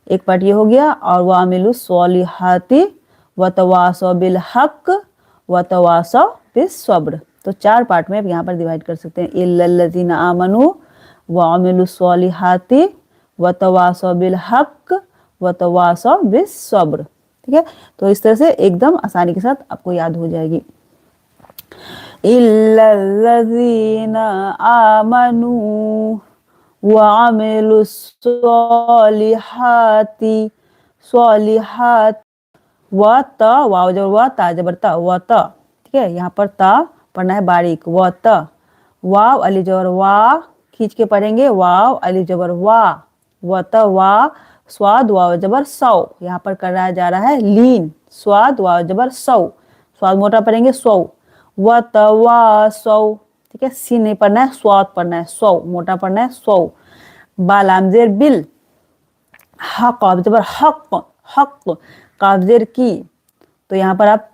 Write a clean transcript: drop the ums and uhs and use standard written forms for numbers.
एक पार्ट ये हो गया, और वामिलु स्वालिहाती वतवासौ बिल हक वतवासौ बिस सब्र। तो 4 पार्ट में आप यहाँ पर डिवाइड कर सकते हैं, इल्लल्लज़ीना आमनु वामिलु स्वालिहाती वतवासौ बिल हक वतवासौ बिस सब्र। ठीक है, तो इस तरह से एकदम आसानी के साथ आपको याद हो जाएगी। इल्लल्लज़ीना आमनु वामिलुस्सॉलिहाती स्वालिहात व त वाव जबर व ता जबर त व त। ठीक है, यहाँ पर ता पढ़ना है बारीक, व त वाव अली जबर वा खींच के पढ़ेंगे, वाव अली जबर वा व त वा स्वाद वाव जबर सौ। यहाँ पर कराया जा रहा है लीन, स्वाद वाव जबर सौ, स्वाद मोटा पढ़ेंगे सौ व त वा सौ। ठीक है, सी नहीं पढ़ना है, स्वाद पढ़ना है, सौ मोटा पढ़ना है, सौ। बालामजेर बिल हक जबर हक हक काफजेर की। तो यहाँ पर आप